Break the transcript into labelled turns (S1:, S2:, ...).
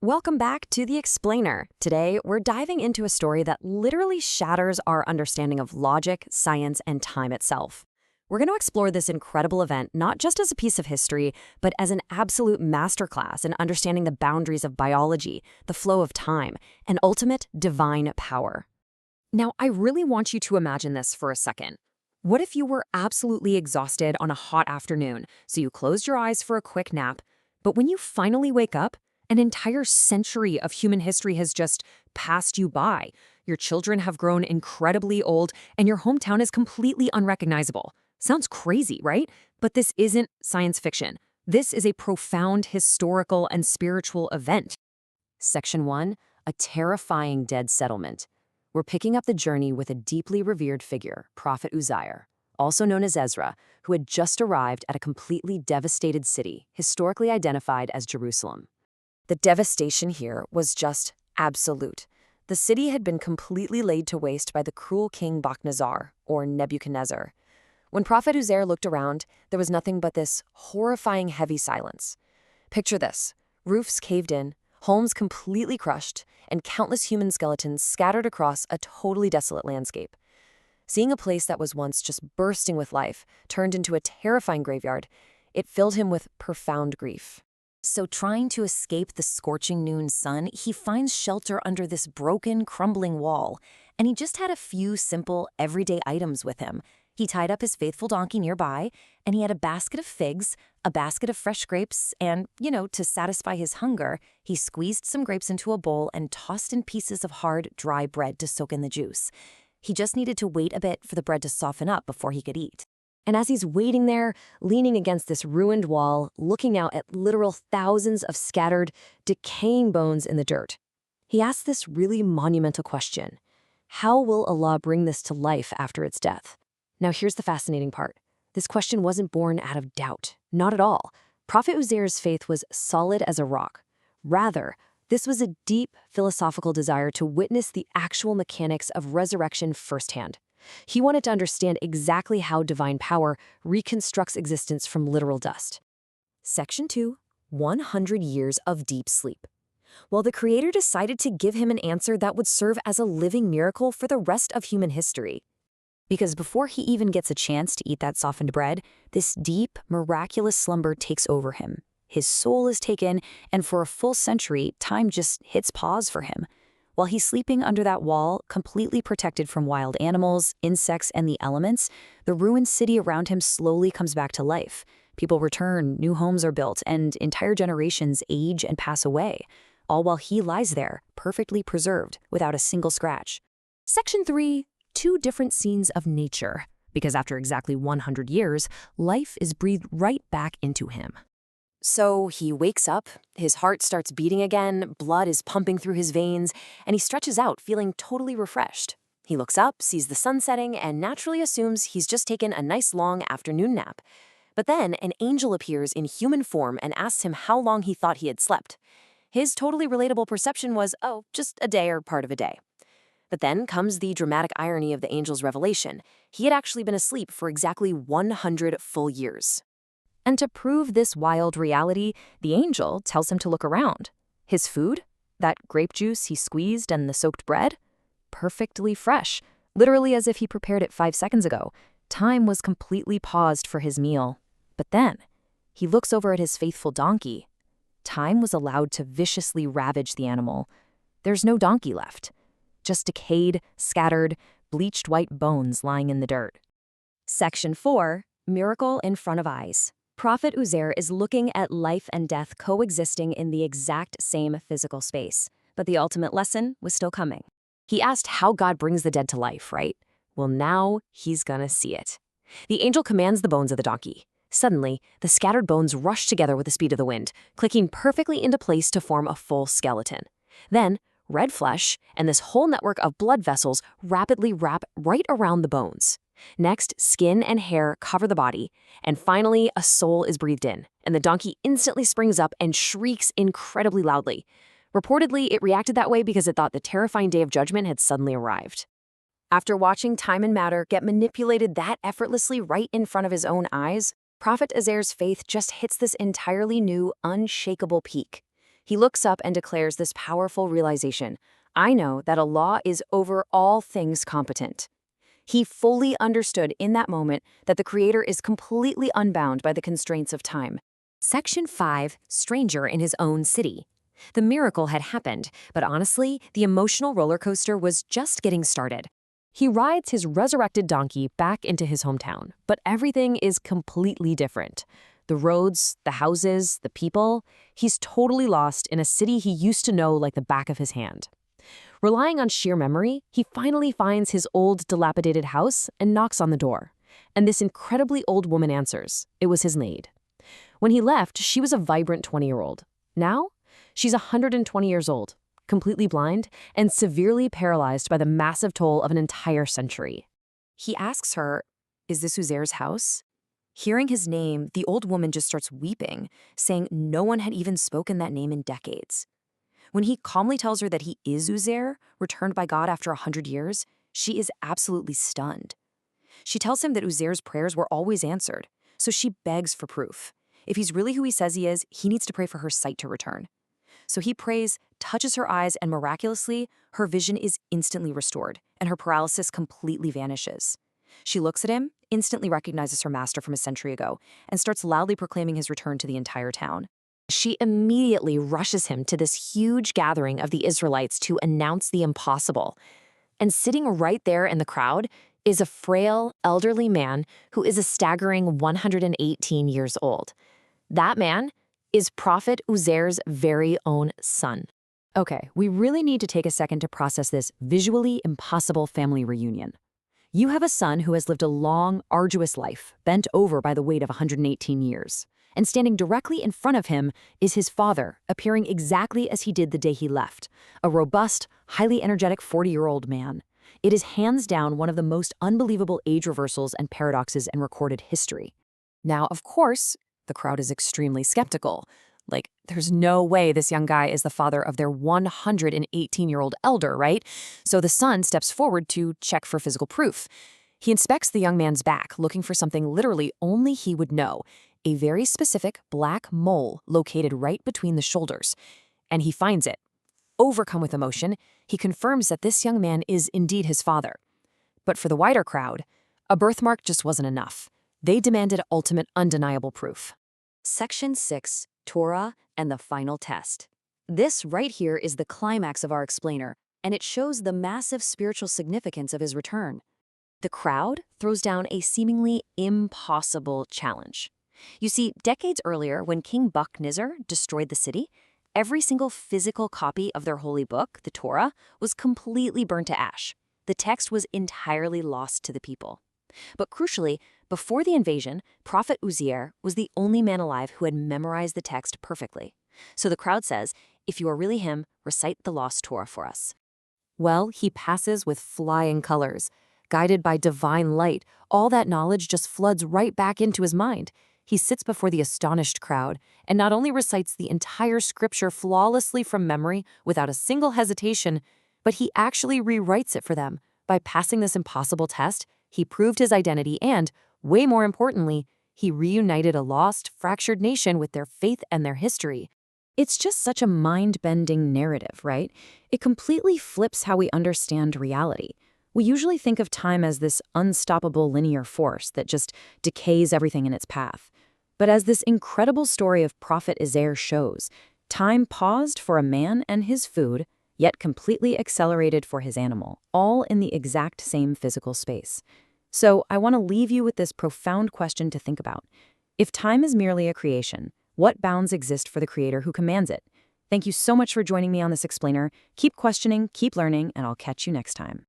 S1: Welcome back to The Explainer. Today, we're diving into a story that literally shatters our understanding of logic, science, and time itself. We're going to explore this incredible event not just as a piece of history, but as an absolute masterclass in understanding the boundaries of biology, the flow of time, and ultimate divine power. Now, I really want you to imagine this for a second. What if you were absolutely exhausted on a hot afternoon, so you closed your eyes for a quick nap, but when you finally wake up, an entire century of human history has just passed you by. Your children have grown incredibly old, and your hometown is completely unrecognizable. Sounds crazy, right? But this isn't science fiction. This is a profound historical and spiritual event. Section 1, a terrifying dead settlement. We're picking up the journey with a deeply revered figure, Prophet Uzair, also known as Ezra, who had just arrived at a completely devastated city, historically identified as Jerusalem. The devastation here was just absolute. The city had been completely laid to waste by the cruel king Bakhnazar, or Nebuchadnezzar. When Prophet Uzair looked around, there was nothing but this horrifying heavy silence. Picture this: roofs caved in, homes completely crushed, and countless human skeletons scattered across a totally desolate landscape. Seeing a place that was once just bursting with life turned into a terrifying graveyard, it filled him with profound grief. So trying to escape the scorching noon sun, he finds shelter under this broken, crumbling wall, and he just had a few simple, everyday items with him. He tied up his faithful donkey nearby, and he had a basket of figs, a basket of fresh grapes, and, to satisfy his hunger, he squeezed some grapes into a bowl and tossed in pieces of hard, dry bread to soak in the juice. He just needed to wait a bit for the bread to soften up before he could eat. And as he's waiting there, leaning against this ruined wall, looking out at literal thousands of scattered, decaying bones in the dirt, he asks this really monumental question: how will Allah bring this to life after its death? Now here's the fascinating part. This question wasn't born out of doubt. Not at all. Prophet Uzair's faith was solid as a rock. Rather, this was a deep philosophical desire to witness the actual mechanics of resurrection firsthand. He wanted to understand exactly how divine power reconstructs existence from literal dust. Section 2, 100 years of deep sleep. Well, the Creator decided to give him an answer that would serve as a living miracle for the rest of human history. Because before he even gets a chance to eat that softened bread, this deep, miraculous slumber takes over him. His soul is taken, and for a full century, time just hits pause for him. While he's sleeping under that wall, completely protected from wild animals, insects, and the elements, the ruined city around him slowly comes back to life. People return, new homes are built, and entire generations age and pass away, all while he lies there, perfectly preserved, without a single scratch. Section 3, two different scenes of nature, because after exactly 100 years, life is breathed right back into him. So he wakes up, his heart starts beating again, blood is pumping through his veins, and he stretches out, feeling totally refreshed. He looks up, sees the sun setting, and naturally assumes he's just taken a nice long afternoon nap. But then an angel appears in human form and asks him how long he thought he had slept. His totally relatable perception was, just a day or part of a day. But then comes the dramatic irony of the angel's revelation. He had actually been asleep for exactly 100 full years. And to prove this wild reality, the angel tells him to look around. His food, that grape juice he squeezed and the soaked bread, perfectly fresh, literally as if he prepared it 5 seconds ago. Time was completely paused for his meal. But then, he looks over at his faithful donkey. Time was allowed to viciously ravage the animal. There's no donkey left. Just decayed, scattered, bleached white bones lying in the dirt. Section 4, Miracle in Front of Eyes. Prophet Uzair is looking at life and death coexisting in the exact same physical space. But the ultimate lesson was still coming. He asked how God brings the dead to life, right? Well, now he's gonna see it. The angel commands the bones of the donkey. Suddenly, the scattered bones rush together with the speed of the wind, clicking perfectly into place to form a full skeleton. Then, red flesh and this whole network of blood vessels rapidly wrap right around the bones. Next, skin and hair cover the body, and finally, a soul is breathed in, and the donkey instantly springs up and shrieks incredibly loudly. Reportedly, it reacted that way because it thought the terrifying day of judgment had suddenly arrived. After watching time and matter get manipulated that effortlessly right in front of his own eyes, Prophet Uzair's faith just hits this entirely new, unshakable peak. He looks up and declares this powerful realization: I know that Allah is over all things competent. He fully understood in that moment that the Creator is completely unbound by the constraints of time. Section 5, Stranger in His Own City. The miracle had happened, but honestly, the emotional roller coaster was just getting started. He rides his resurrected donkey back into his hometown, but everything is completely different. The roads, the houses, the people, he's totally lost in a city he used to know like the back of his hand. Relying on sheer memory, he finally finds his old, dilapidated house and knocks on the door. And this incredibly old woman answers. It was his maid. When he left, she was a vibrant 20-year-old. Now, she's 120 years old, completely blind, and severely paralyzed by the massive toll of an entire century. He asks her, "Is this Uzair's house?" Hearing his name, the old woman just starts weeping, saying no one had even spoken that name in decades. When he calmly tells her that he is Uzair, returned by God after 100 years, she is absolutely stunned. She tells him that Uzair's prayers were always answered, so she begs for proof. If he's really who he says he is, he needs to pray for her sight to return. So he prays, touches her eyes, and miraculously, her vision is instantly restored, and her paralysis completely vanishes. She looks at him, instantly recognizes her master from a century ago, and starts loudly proclaiming his return to the entire town. She immediately rushes him to this huge gathering of the Israelites to announce the impossible. And sitting right there in the crowd is a frail, elderly man who is a staggering 118 years old. That man is Prophet Uzair's very own son. Okay, we really need to take a second to process this visually impossible family reunion. You have a son who has lived a long, arduous life, bent over by the weight of 118 years. And standing directly in front of him is his father, appearing exactly as he did the day he left, a robust, highly energetic 40-year-old man. It is hands down one of the most unbelievable age reversals and paradoxes in recorded history. Now, of course, the crowd is extremely skeptical. Like, there's no way this young guy is the father of their 118-year-old elder, right? So the son steps forward to check for physical proof. He inspects the young man's back, looking for something literally only he would know: a very specific black mole located right between the shoulders. And he finds it. Overcome with emotion, he confirms that this young man is indeed his father. But for the wider crowd, a birthmark just wasn't enough. They demanded ultimate, undeniable proof. Section 6, Torah and the Final Test. This right here is the climax of our explainer, and it shows the massive spiritual significance of his return. The crowd throws down a seemingly impossible challenge. You see, decades earlier, when King Bucknizar destroyed the city, every single physical copy of their holy book, the Torah, was completely burned to ash. The text was entirely lost to the people. But crucially, before the invasion, Prophet Uzair was the only man alive who had memorized the text perfectly. So the crowd says, "If you are really him, recite the lost Torah for us." Well, he passes with flying colors. Guided by divine light, all that knowledge just floods right back into his mind. He sits before the astonished crowd and not only recites the entire scripture flawlessly from memory without a single hesitation, but he actually rewrites it for them. By passing this impossible test, he proved his identity and, way more importantly, he reunited a lost, fractured nation with their faith and their history. It's just such a mind-bending narrative, right? It completely flips how we understand reality. We usually think of time as this unstoppable linear force that just decays everything in its path. But as this incredible story of Prophet Uzair shows, time paused for a man and his food, yet completely accelerated for his animal, all in the exact same physical space. So I want to leave you with this profound question to think about. If time is merely a creation, what bounds exist for the creator who commands it? Thank you so much for joining me on this explainer. Keep questioning, keep learning, and I'll catch you next time.